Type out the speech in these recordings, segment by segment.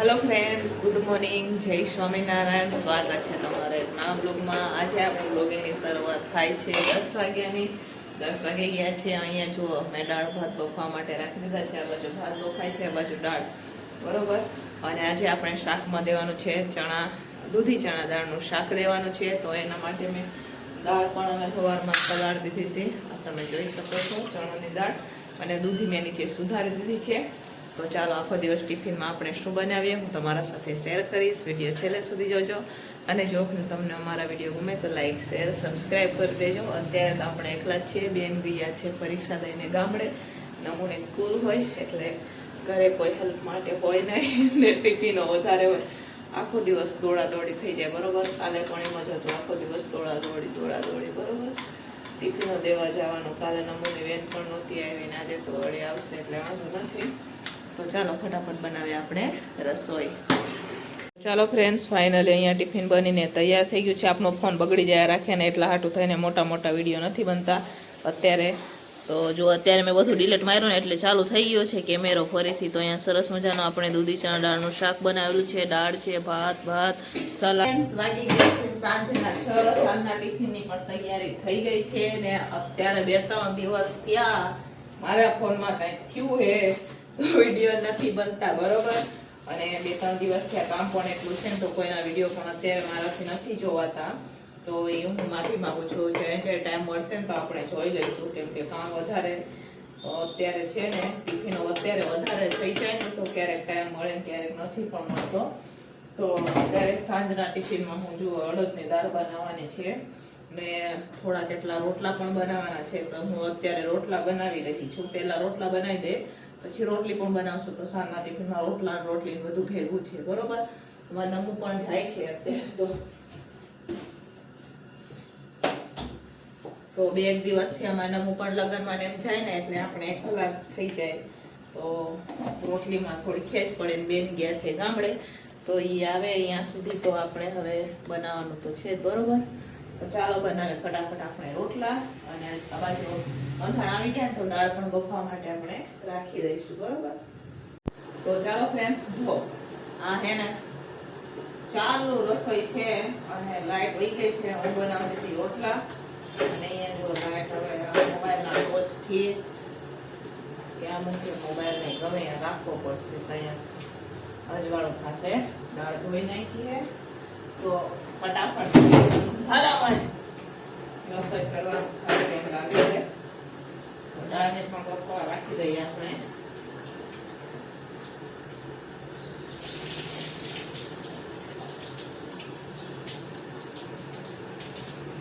Hello friends, good morning, જય સ્વામિનારાયણ. સ્વાગત છે તમારે એક નવા બ્લોગમાં. આજે આપણે બ્લોગિંગની શરૂઆત થાય છે 10 વાગ્યાની. 10 વાગે ગયા છે. અહીંયા જુઓ, મેં દાળ ભાત બફવા માટે રાખી દીધા છે. આ બાજુ ભાત બફાય છે, આ બાજુ દાળ, બરોબર. અને આજે આપણે શાકમાં દેવાનું છે ચણા, દૂધી ચણા દાળનું શાક દેવાનું છે. તો એના માટે મેં દાળ પણ અમે સવારમાં પલાળી દીધી હતી. તમે જોઈ શકો છો ચણાની દાળ, અને દૂધી મેં નીચે સુધારી દીધી છે. તો ચાલો આખો દિવસ ટિફિનમાં આપણે શું બનાવીએ હું તમારા સાથે શેર કરીશ. વિડીયો છેલ્લે સુધી જોજો, અને જો તમને અમારા વિડીયો ગમે તો લાઈક, શેર, સબસ્ક્રાઈબ કરી દેજો. અત્યારે તો આપણે એકલા જ છીએ. બેન ગયા છે પરીક્ષા દઈને ગામડે. નમૂની સ્કૂલ હોય એટલે ઘરે કોઈ હેલ્પ માટે હોય નહીં, ને ટિફિનો વધારે હોય. આખો દિવસ દોડાદોડી થઈ જાય, બરોબર. કાલે પણ એમ જ હતું, આખો દિવસ દોડાદોડી, બરોબર. ટિફિનો દેવા જવાનું. કાલે નમૂની વેન પણ નહોતી આવી, ને આજે તો વળી આવશે એટલે વાંધો નથી. તો ચાલો ફટાફટ બનાવીએ આપણે રસોઈ. ચાલો ફ્રેન્ડ્સ, ફાઇનલી અહીંયા ટિફિન બનીને તૈયાર થઈ ગયું છે. આપનો ફોન બગડી જાય રાખે ને એટલા હાટું થઈને મોટા વિડીયો નથી બનતા અત્યારે. તો જો અત્યારે મેં બધું ડિલીટ માર્યું ને એટલે ચાલુ થઈ ગયો છે કેમેરો ફરીથી. તો અહીંયા સરસ મજાનું આપણે દૂધી ચણા દાળનું શાક બનાવેલું છે. દાળ છે, ભાત, સલાડ. વાગી ગયા છે સાંજના 6. સાંજના ટિફિનની પણ તૈયારી થઈ ગઈ છે. ને અત્યારે 2-3 દિવસ ત્યાં મારા ફોનમાં કંઈક થયું હે, વિડીયો નથી બનતા, બરોબર. અને 2-3 દિવસ થયા, કામ પણ એટલું છે ને, તો કોઈના વિડીયો પણ અત્યારે મારાથી નથી જોવાતા. તો એ હું માફી માંગુ છું. જ્યારે ટાઈમ મળશે ને તો આપણે જોઈ લઈશું, કેમ કે કામ વધારે અત્યારે છે ને, ટિફિનો અત્યારે વધારે થઈ જાય ને તો ક્યારેક ટાઈમ મળે ને ક્યારેક નથી પણ મળતો. તો અત્યારે સાંજના ટિફિનમાં હું જુઓ અડદની દાળ બનાવવાની છે, ને થોડા કેટલા રોટલા પણ બનાવવાના છે. તો હું અત્યારે રોટલા બનાવી રહી છું. પહેલા રોટલા બનાવી દે, પછી રોટલી પણ બનાવશું. તો સાંજના ટિફિનમાં રોટલી બધું ભેગું છે, બરોબર. એમાં નમું પણ જાય છે અત્યારે. તો 2 દિવસથી અમારે નમું પણ લગ્નમાં એમ જાય ને એટલે આપણે એકલા જ થઈ જાય. તો રોટલીમાં થોડી ખેંચ પડે ને બેન ગયા છે ગામડે, તો એ આવે અહીંયા સુધી તો આપણે હવે બનાવવાનું તો છે જ, બરોબર. તો ચાલો બનાવે ફટાફટ આપણે રોટલા. અને આ બાજુ અંધાણ આવી જાય તો દાળ પણ બફવા માટે આપણે રાખી દઈશું, બરોબર. તો ચાલો ફ્રેન્ડ્સ, જો આ હે ને ચાલુ રસોઈ છે અને લાઈટ વહી ગઈ છે. હું બનાવતી હતી રોટલા, અને અહીંયા જો લાઈટ હવે મોબાઈલના ટોચથી ત્યાં મૂકી મોબાઈલ ને ગમે ત્યાં રાખવો પડશે, ત્યાં અજવાળો થશે. દાળ ધોઈ નાખીએ તો ફટાફટ હાલામાં જ રસોઈ કરવાનું થશે એમ લાગે છે. દાળને પણ બફવા રાખી દઈએ આપણે.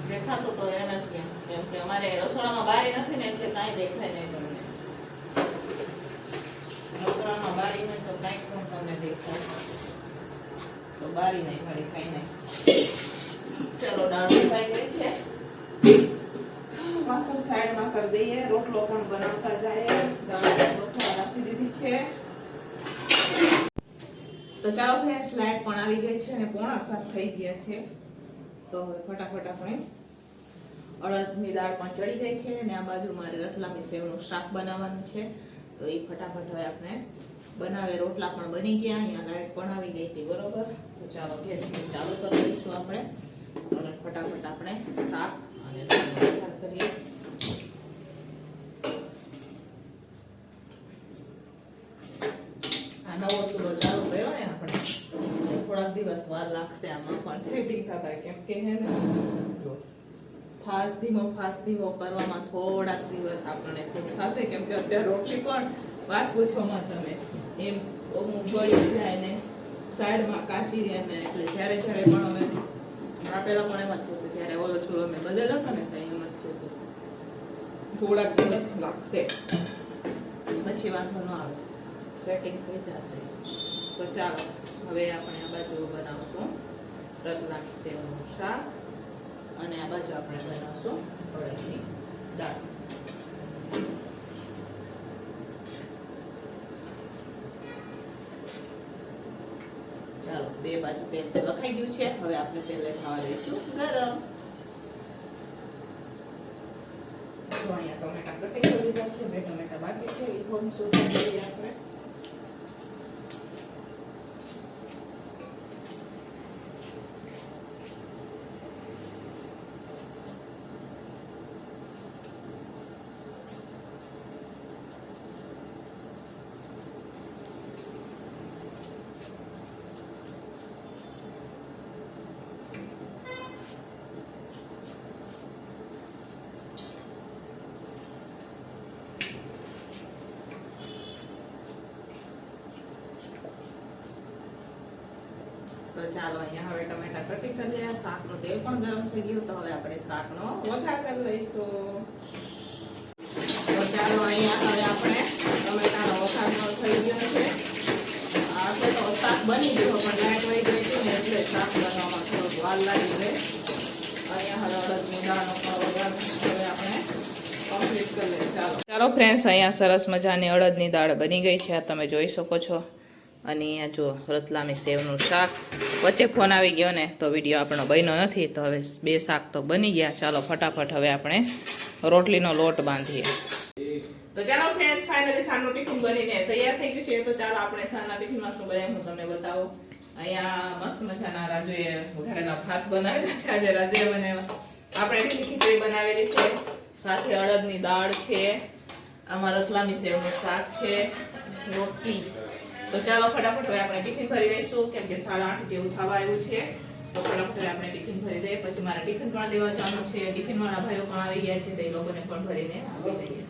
દેખાતું તો એ નથી, કેમ કે અમારે રસોડામાં બારી નથી ને એટલે કાંઈ દેખાય નહીં તમને. રસોડામાં બારી હોય તો કાંઈક પણ તમને દેખાય, તો બારી નહીં મળી કાંઈ નહીં. ચલો દાળ સુકાઈ ગઈ છે, વાસણ સાઈડમાં કરી દઈએ. રોટલો પણ બનાવતા જાય. દાળ બફવા રાખી દીધી છે. તો ચાલો ફ્રેન્ડ્સ, લાઈટ પણ આવી ગઈ છે અને 6:45 થઈ ગયા છે. તો હવે ફટાફટ આપણે અડદની દાળ પણ ચડી ગઈ છે, અને આ બાજુ મારે રતલામી સેવનું શાક બનાવવાનું છે. તો એ ફટાફટ હવે આપણે બનાવે. રોટલા પણ બની ગયા, અહીંયા લાઈટ પણ આવી ગઈ હતી, બરોબર. તો ચાલો ગેસને ચાલુ કરી દઈશું આપણે, અને ફટાફટ આપણે શાક અને દાળ કરીએ. આ નવો ચૂલો ચાલુ કર્યો ને આપણે, થોડાક દિવસ વાર લાગશે આમાં પણ સેટિંગ થતા, કેમ કે હે ને ફાસ્ટ ધીમો કરવામાં થોડાક દિવસ આપણને થશે. કેમ કે અત્યારે રોટલી પણ વાત પૂછોમાં તમે એમ બળી જાય ને સાઈડમાં કાચી રહે ને, એટલે જ્યારે પણ અમે આપેલા પણ એમ જ થયું હતું. જ્યારે ઓલો ચૂલો અમે બદલ્યો હતો ને ત્યાં એમ જ થયું હતું. થોડાક દિવસ લાગશે, પછી વાંધો ન આવે, સેટિંગ થઈ જશે. તો ચાલો હવે આપણે આ બાજુ બનાવશું રતલામી સેવનું શાક, અને આ બાજુ આપણે બનાવશું અડદની દાળ. ચાલો, 2 બાજુ તેલ લખાઈ ગયું છે. હવે આપણે તેલ ખાવા દઈશું ગરમ. તો અહીંયા ટમેટા કટિંગ કરી દીધા છે. 2 ટમેટા બાકી છે, એ થોડું સુધારી દઈએ આપણે. તો ચાલો અહીંયા હવે ટમેટા કટિંગ કરી દઈએ. શાકનું તેલ પણ ગરમ થઈ ગયું, તો હવે આપણે શાકનો વઘાર કરી લઈશું. તો ચાલો અહીંયા હવે આપણે ટમેટાનો વઘાર થઈ ગયો છે. આપણે તો શાક બની ગયું પણ લાઈટ વહી ગઈ હતી ને એટલે શાક બનાવવામાં થોડોક વાર લાગી ગઈ. અહીંયા હવે અડદની દાળનો પણ વઘાર હવે આપણે કમ્પ્લીટ કરી લઈએ. ચાલો ફ્રેન્ડ્સ, અહીંયા સરસ મજાની અડદની દાળ બની ગઈ છે, આ તમે જોઈ શકો છો. અને અહીંયા જો રતલામી સેવનું શાક. વચ્ચે ફોન આવી ગયો ને તો વિડીયો આપણો બન્યો નથી, તો હવે 2 શાક તો બની ગયા. ચાલો ફટાફટ હવે આપણે રોટલીનો લોટ બાંધીએ. તો ચાલો ફ્રેન્ડ્સ, ફાઇનલી સાંજનું ટિફિન બનીને તૈયાર થઈ ગયું છે. તો ચાલો આપણે સાંજના ટિફિનમાં શું બનાવ્યું હું તમને બતાવું. અહીંયા મસ્ત મજાના રાજુએ વઘારેલા ભાત બનાવેલા છે. આજે રાજુએ બનાવ્યા. આપણે ખીચડી બનાવેલી છે, સાથે અડદની દાળ છે, આમાં રતલામી સેવનું શાક છે, રોટલી. તો ચાલો ફટાફટ હવે આપણે ટિફિન ભરી દઈશું, કેમ કે 8:30 જેવું થવા આવ્યું છે. તો ફટાફટ હવે આપણે ટિફિન ભરી દઈએ. પછી મારે ટિફિન પણ દેવા જવાનું છે. ટિફિન વાળા ભાઈઓ પણ આવી ગયા છે, તો એ લોકોને પણ ભરીને આપી દઈએ.